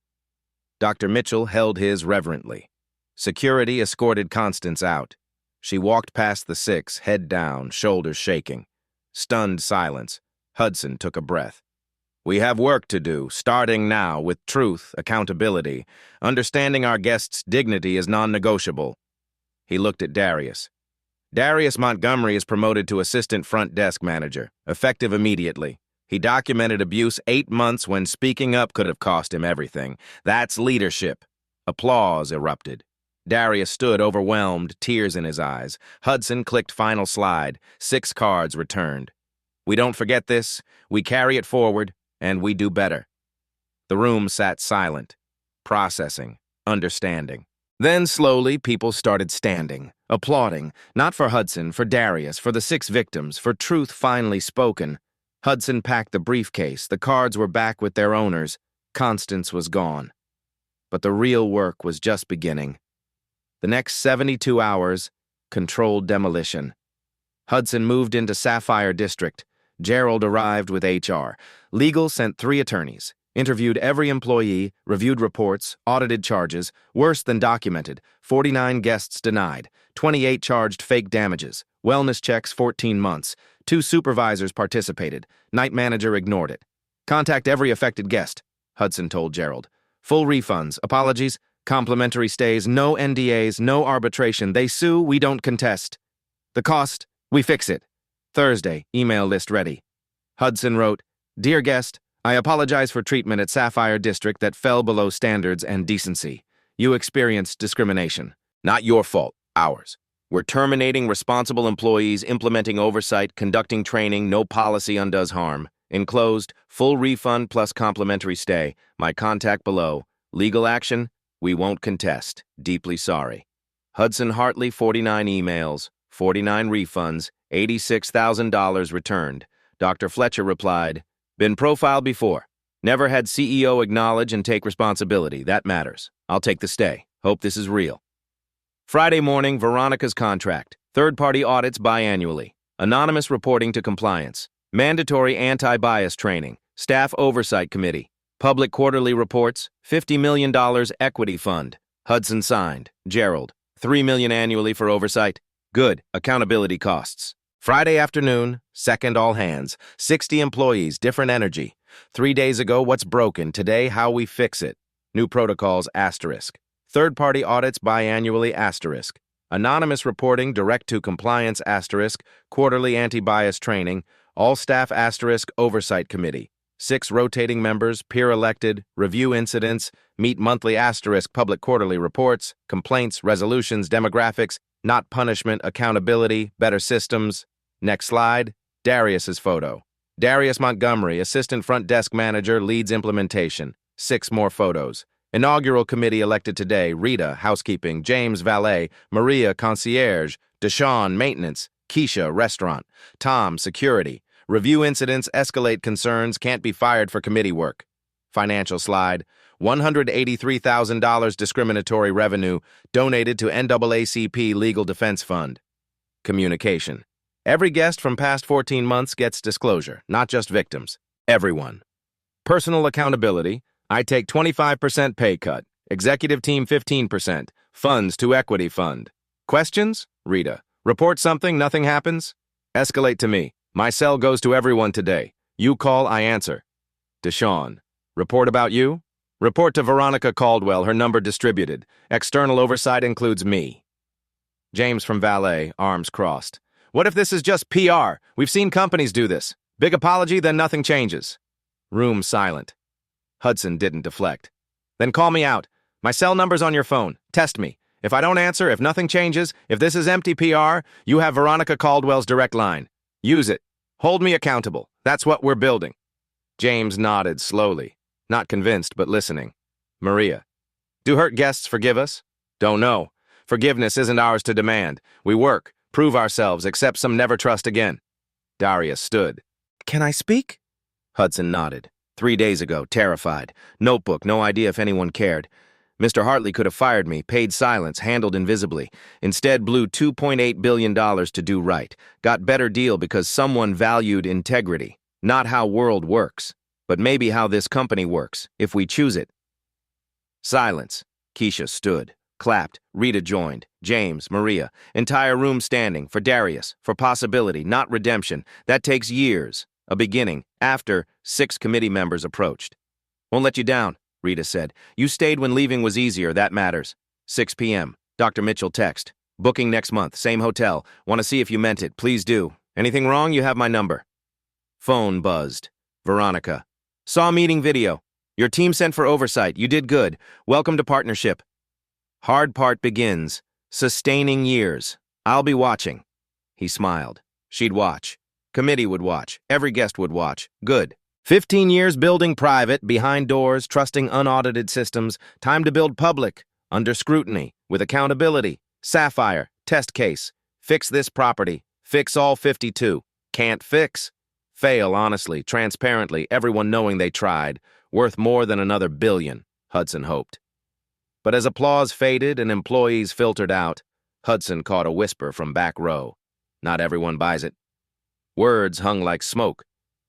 Dr. Mitchell held his reverently. Security escorted Constance out. She walked past the 6, head down, shoulders shaking. Stunned silence. Hudson took a breath. We have work to do, starting now with truth, accountability. Understanding our guests' dignity is non-negotiable. He looked at Darius. Darius Montgomery is promoted to assistant front desk manager, effective immediately. He documented abuse 8 months when speaking up could have cost him everything. That's leadership. Applause erupted. Darius stood overwhelmed, tears in his eyes. Hudson clicked final slide. 6 cards returned. We don't forget this, we carry it forward, and we do better. The room sat silent, processing, understanding. Then slowly people started standing, applauding, not for Hudson, for Darius, for the 6 victims, for truth finally spoken. Hudson packed the briefcase. The cards were back with their owners. Constance was gone. But the real work was just beginning. The next 72 hours, controlled demolition. Hudson moved into Sapphire District. Gerald arrived with HR. Legal sent 3 attorneys. Interviewed every employee, reviewed reports, audited charges, worse than documented, 49 guests denied, 28 charged fake damages, wellness checks 14 months, 2 supervisors participated, night manager ignored it. Contact every affected guest, Hudson told Gerald. Full refunds, apologies, complimentary stays, no NDAs, no arbitration. They sue, we don't contest. The cost, we fix it. Thursday, email list ready. Hudson wrote, Dear guest, I apologize for treatment at Sapphire District that fell below standards and decency. You experienced discrimination. Not your fault, ours. We're terminating responsible employees, implementing oversight, conducting training, no policy undoes harm. Enclosed, full refund plus complimentary stay. My contact below. Legal action, we won't contest. Deeply sorry. Hudson Hartley, 49 emails, 49 refunds, $86,000 returned. Dr. Fletcher replied, Been profiled before. Never had CEO acknowledge and take responsibility. That matters. I'll take the stay. Hope this is real. Friday morning, Veronica's contract. Third-party audits biannually. Anonymous reporting to compliance. Mandatory anti-bias training. Staff oversight committee. Public quarterly reports. $50 million equity fund. Hudson signed. Gerald. $3 million annually for oversight. Good. Accountability costs. Friday afternoon, second all hands. 60 employees, different energy. 3 days ago, what's broken? Today, how we fix it. New protocols, asterisk. Third-party audits biannually, asterisk. Anonymous reporting, direct to compliance, asterisk. Quarterly anti-bias training. All staff, asterisk. Oversight committee. 6 rotating members, peer-elected. Review incidents. Meet monthly, asterisk. Public quarterly reports. Complaints, resolutions, demographics. Not punishment, accountability, better systems. Next slide, Darius's photo. Darius Montgomery, assistant front desk manager, leads implementation. 6 more photos. Inaugural committee elected today, Rita, housekeeping, James, valet, Maria, concierge, Deshawn, maintenance, Keisha, restaurant, Tom, security. Review incidents, escalate concerns, can't be fired for committee work. Financial slide. $183,000 discriminatory revenue donated to NAACP Legal Defense Fund. Communication. Every guest from past 14 months gets disclosure, not just victims. Everyone. Personal accountability. I take 25% pay cut. Executive team 15%. Funds to equity fund. Questions? Rita. Report something, nothing happens? Escalate to me. My cell goes to everyone today. You call, I answer. Deshawn. Report about you? Report to Veronica Caldwell, her number distributed. External oversight includes me. James from valet, arms crossed. What if this is just PR? We've seen companies do this. Big apology, then nothing changes. Room silent. Hudson didn't deflect. Then call me out. My cell number's on your phone. Test me. If I don't answer, if nothing changes, if this is empty PR, you have Veronica Caldwell's direct line. Use it. Hold me accountable. That's what we're building. James nodded slowly. Not convinced, but listening. Maria. Do hurt guests forgive us? Don't know. Forgiveness isn't ours to demand. We work, prove ourselves, accept some never trust again. Darius stood. Can I speak? Hudson nodded. 3 days ago, terrified. Notebook, no idea if anyone cared. Mr. Hartley could have fired me, paid silence, handled invisibly. Instead, blew $2.8 billion to do right. Got better deal because someone valued integrity. Not how world works. But maybe how this company works, if we choose it. Silence. Keisha stood, clapped. Rita joined. James, Maria. Entire room standing. For Darius. For possibility, not redemption. That takes years. A beginning. After, 6 committee members approached. Won't let you down, Rita said. You stayed when leaving was easier, that matters. 6 p.m. Dr. Mitchell text. Booking next month, same hotel. Want to see if you meant it. Please do. Anything wrong? You have my number. Phone buzzed. Veronica. Saw meeting video. Your team sent for oversight. You did good. Welcome to partnership. Hard part begins. Sustaining years. I'll be watching. He smiled. She'd watch. Committee would watch. Every guest would watch. Good. 15 years building private, behind doors, trusting unaudited systems. Time to build public. Under scrutiny. With accountability. Sapphire. Test case. Fix this property. Fix all 52. Can't fix. Fail honestly, transparently, everyone knowing they tried. Worth more than another billion, Hudson hoped. But as applause faded and employees filtered out, Hudson caught a whisper from back row. Not everyone buys it. Words hung like smoke.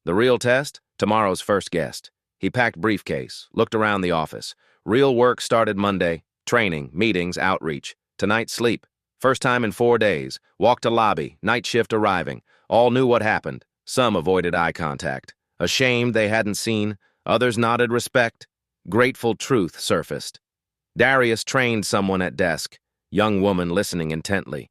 The real test? Tomorrow's first guest. He packed briefcase, looked around the office. Real work started Monday. Training, meetings, outreach. Tonight, sleep. First time in 4 days. Walked to lobby, night shift arriving. All knew what happened. Some avoided eye contact. Ashamed they hadn't seen. Others nodded respect. Grateful truth surfaced. Darius trained someone at desk. Young woman listening intently.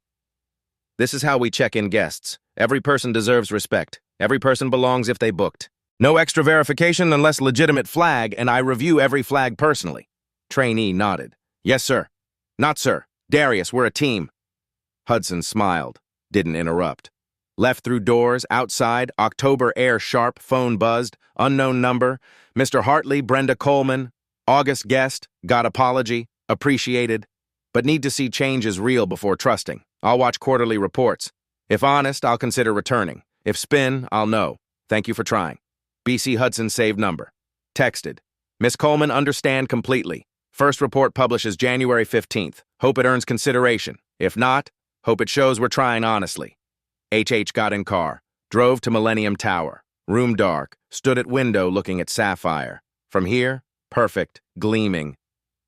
This is how we check in guests. Every person deserves respect. Every person belongs if they booked. No extra verification unless legitimate flag, and I review every flag personally. Trainee nodded. Yes, sir. Not, sir. Darius, we're a team. Hudson smiled. Didn't interrupt. Left through doors, outside, October air sharp, phone buzzed, unknown number. Mr. Hartley, Brenda Coleman. August guest, got apology, appreciated. But need to see change is real before trusting. I'll watch quarterly reports. If honest, I'll consider returning. If spin, I'll know. Thank you for trying. BC Hudson saved number. Texted. Miss Coleman, understand completely. First report publishes January 15th. Hope it earns consideration. If not, hope it shows we're trying honestly. HH got in car. Drove to Millennium Tower. Room dark. Stood at window looking at Sapphire. From here, perfect, gleaming.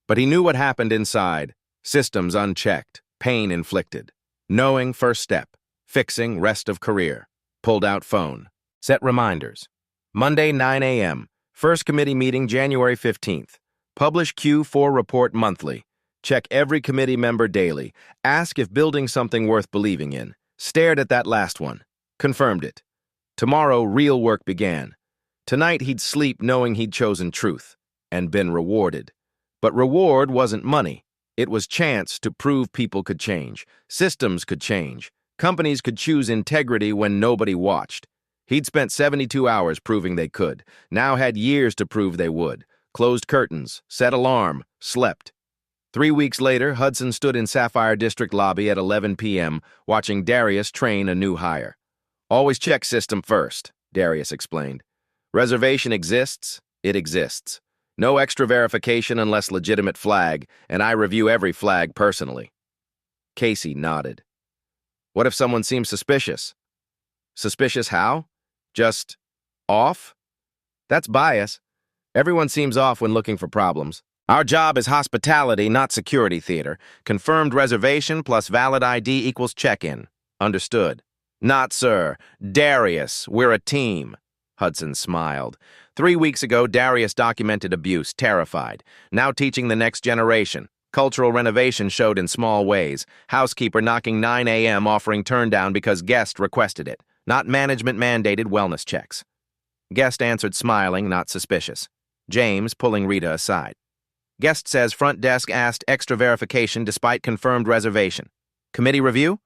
But he knew what happened inside. Systems unchecked. Pain inflicted. Knowing, first step. Fixing, rest of career. Pulled out phone. Set reminders. Monday, 9 a.m. First committee meeting, January 15th. Publish Q4 report monthly. Check every committee member daily. Ask if building something worth believing in. Stared at that last one. Confirmed it. Tomorrow, real work began. Tonight, he'd sleep knowing he'd chosen truth and been rewarded. But reward wasn't money. It was chance to prove people could change. Systems could change. Companies could choose integrity when nobody watched. He'd spent 72 hours proving they could. Now had years to prove they would. Closed curtains, set alarm, slept. 3 weeks later, Hudson stood in Sapphire District lobby at 11 p.m., watching Darius train a new hire. Always check system first, Darius explained. Reservation exists, it exists. No extra verification unless legitimate flag, and I review every flag personally. Casey nodded. What if someone seems suspicious? Suspicious how? Just off? That's bias. Everyone seems off when looking for problems. Our job is hospitality, not security theater. Confirmed reservation plus valid ID equals check-in. Understood. Not, sir. Darius, we're a team. Hudson smiled. 3 weeks ago, Darius documented abuse, terrified. Now teaching the next generation. Cultural renovation showed in small ways. Housekeeper knocking 9 a.m. offering turndown because guest requested it. Not management-mandated wellness checks. Guest answered smiling, not suspicious. James pulling Rita aside. Guest says front desk asked extra verification despite confirmed reservation. Committee review?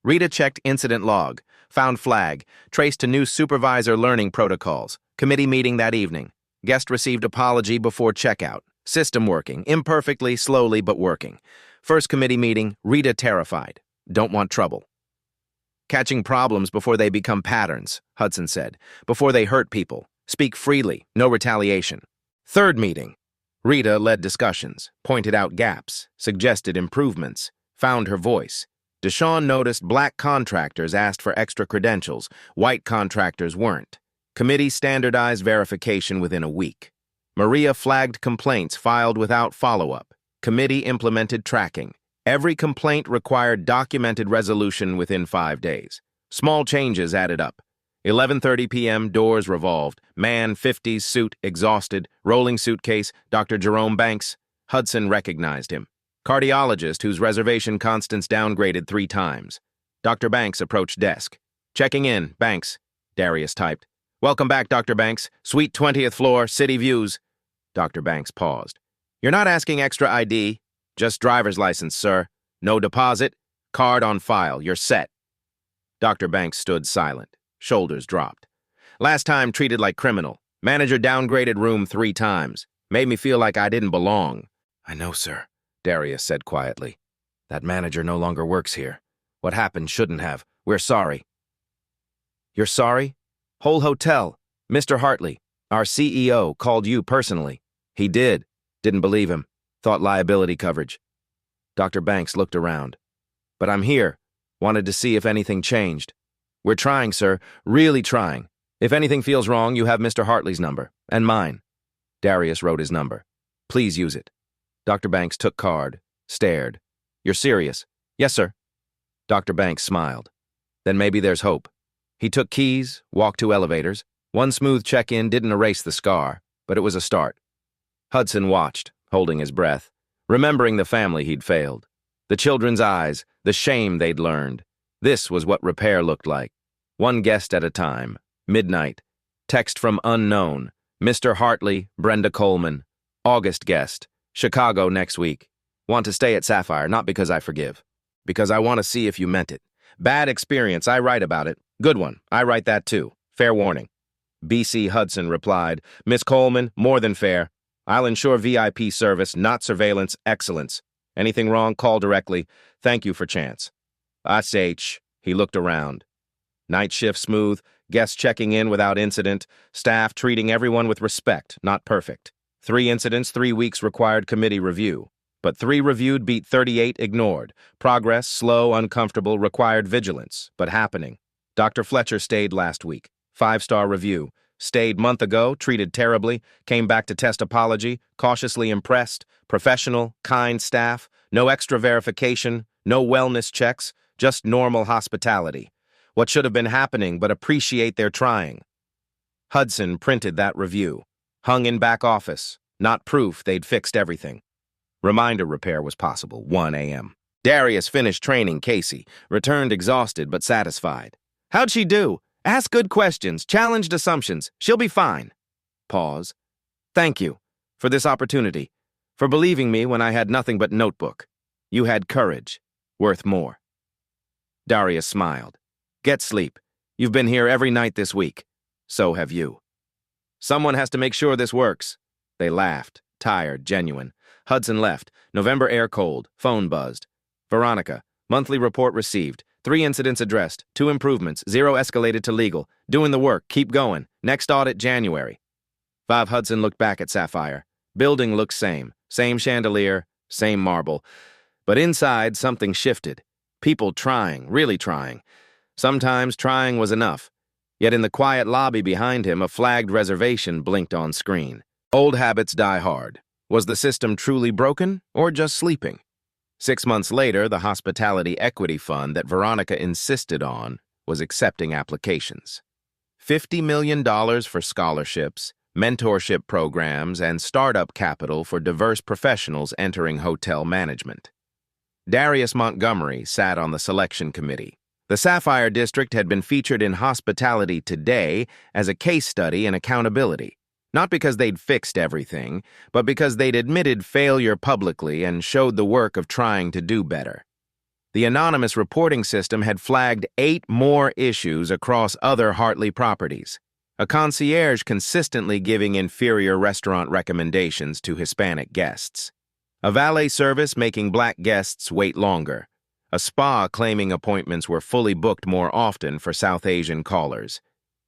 Rita checked incident log. Found flag. Traced to new supervisor learning protocols. Committee meeting that evening. Guest received apology before checkout. System working. Imperfectly, slowly, but working. First committee meeting, Rita terrified. Don't want trouble. Catching problems before they become patterns, Hudson said. Before they hurt people. Speak freely, no retaliation. Third meeting. Rita led discussions, pointed out gaps, suggested improvements, found her voice. Deshawn noticed black contractors asked for extra credentials, white contractors weren't. Committee standardized verification within a week. Maria flagged complaints filed without follow-up. Committee implemented tracking. Every complaint required documented resolution within 5 days. Small changes added up. 11:30 p.m., doors revolved. Man, 50s, suit, exhausted, rolling suitcase, Dr. Jerome Banks. Hudson recognized him. Cardiologist whose reservation Constance downgraded 3 times. Dr. Banks approached desk. Checking in, Banks, Darius typed. Welcome back, Dr. Banks. Suite 20th floor, city views. Dr. Banks paused. You're not asking extra ID? Just driver's license, sir. No deposit. Card on file. You're set. Dr. Banks stood silent. Shoulders dropped. Last time treated like criminal. Manager downgraded room 3 times. Made me feel like I didn't belong. I know, sir, Darius said quietly. That manager no longer works here. What happened shouldn't have. We're sorry. You're sorry? Whole hotel. Mr. Hartley, our CEO, called you personally. He did. Didn't believe him. Thought liability coverage. Dr. Banks looked around. But I'm here. Wanted to see if anything changed. We're trying, sir. Really trying. If anything feels wrong, you have Mr. Hartley's number. And mine. Darius wrote his number. Please use it. Dr. Banks took card. Stared. You're serious? Yes, sir. Dr. Banks smiled. Then maybe there's hope. He took keys, walked to elevators. One smooth check-in didn't erase the scar, but it was a start. Hudson watched, holding his breath, remembering the family he'd failed. The children's eyes, the shame they'd learned. This was what repair looked like. One guest at a time. Midnight. Text from unknown. Mr. Hartley, Brenda Coleman. August guest. Chicago next week. Want to stay at Sapphire, not because I forgive. Because I want to see if you meant it. Bad experience, I write about it. Good one, I write that too. Fair warning. B.C. Hudson replied, Miss Coleman, more than fair. I'll ensure VIP service, not surveillance, excellence. Anything wrong, call directly. Thank you for chance. S.H. He looked around. Night shift smooth, guests checking in without incident, staff treating everyone with respect, not perfect. 3 incidents, 3 weeks required committee review. But 3 reviewed beat 38 ignored. Progress, slow, uncomfortable, required vigilance, but happening. Dr. Fletcher stayed last week. 5-star review. Stayed month ago, treated terribly, came back to test apology, cautiously impressed, professional, kind staff, no extra verification, no wellness checks, just normal hospitality. What should have been happening, but appreciate their trying. Hudson printed that review. Hung in back office, not proof they'd fixed everything. Reminder repair was possible, 1 a.m. Darius finished training Casey, returned exhausted but satisfied. How'd she do? Ask good questions, challenged assumptions. She'll be fine. Pause. Thank you for this opportunity, for believing me when I had nothing but notebook. You had courage, worth more. Darius smiled. Get sleep. You've been here every night this week. So have you. Someone has to make sure this works. They laughed, tired, genuine. Hudson left. November air cold. Phone buzzed. Veronica. Monthly report received. 3 incidents addressed. 2 improvements. 0 escalated to legal. Doing the work. Keep going. Next audit January. Bob Hudson looked back at Sapphire. Building looked same. Same chandelier. Same marble. But inside, something shifted. People trying. Really trying. Sometimes trying was enough. Yet in the quiet lobby behind him, a flagged reservation blinked on screen. Old habits die hard. Was the system truly broken, or just sleeping? 6 months later, the Hospitality Equity Fund that Veronica insisted on was accepting applications. $50 million for scholarships, mentorship programs, and startup capital for diverse professionals entering hotel management. Darius Montgomery sat on the selection committee. The Sapphire District had been featured in Hospitality Today as a case study in accountability. Not because they'd fixed everything, but because they'd admitted failure publicly and showed the work of trying to do better. The anonymous reporting system had flagged 8 more issues across other Hartley properties. A concierge consistently giving inferior restaurant recommendations to Hispanic guests. A valet service making black guests wait longer. A spa claiming appointments were fully booked more often for South Asian callers.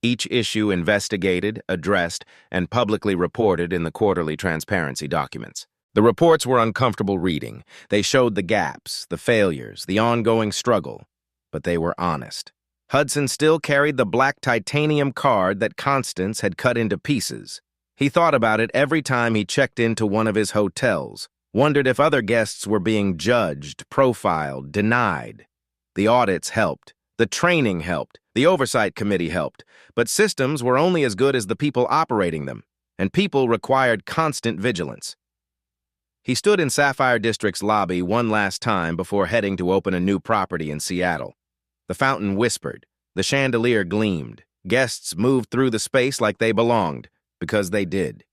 Each issue investigated, addressed, and publicly reported in the quarterly transparency documents. The reports were uncomfortable reading. They showed the gaps, the failures, the ongoing struggle. But they were honest. Hudson still carried the black titanium card that Constance had cut into pieces. He thought about it every time he checked into one of his hotels, wondered if other guests were being judged, profiled, denied. The audits helped. The training helped. The oversight committee helped. But systems were only as good as the people operating them, and people required constant vigilance. He stood in Sapphire District's lobby one last time before heading to open a new property in Seattle. The fountain whispered. The chandelier gleamed. Guests moved through the space like they belonged, because they did.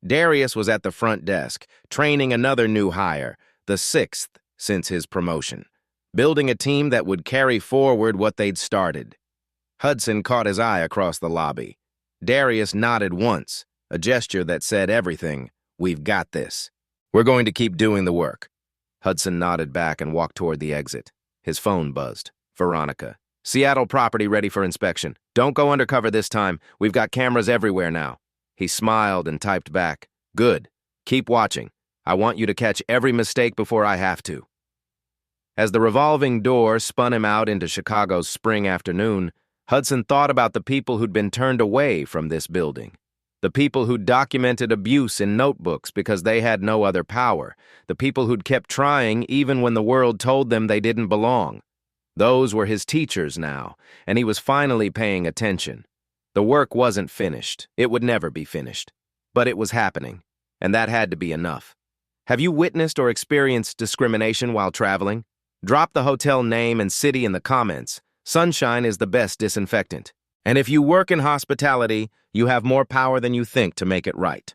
Darius was at the front desk, training another new hire, the 6th since his promotion, building a team that would carry forward what they'd started. Hudson caught his eye across the lobby. Darius nodded once, a gesture that said everything. We've got this. We're going to keep doing the work. Hudson nodded back and walked toward the exit. His phone buzzed. Veronica. Seattle property ready for inspection. Don't go undercover this time. We've got cameras everywhere now. He smiled and typed back. Good. Keep watching. I want you to catch every mistake before I have to." As the revolving door spun him out into Chicago's spring afternoon, Hudson thought about the people who'd been turned away from this building. The people who'd documented abuse in notebooks because they had no other power. The people who'd kept trying even when the world told them they didn't belong. Those were his teachers now, and he was finally paying attention. The work wasn't finished. It would never be finished. But it was happening, and that had to be enough. Have you witnessed or experienced discrimination while traveling? Drop the hotel name and city in the comments. Sunshine is the best disinfectant. And if you work in hospitality, you have more power than you think to make it right.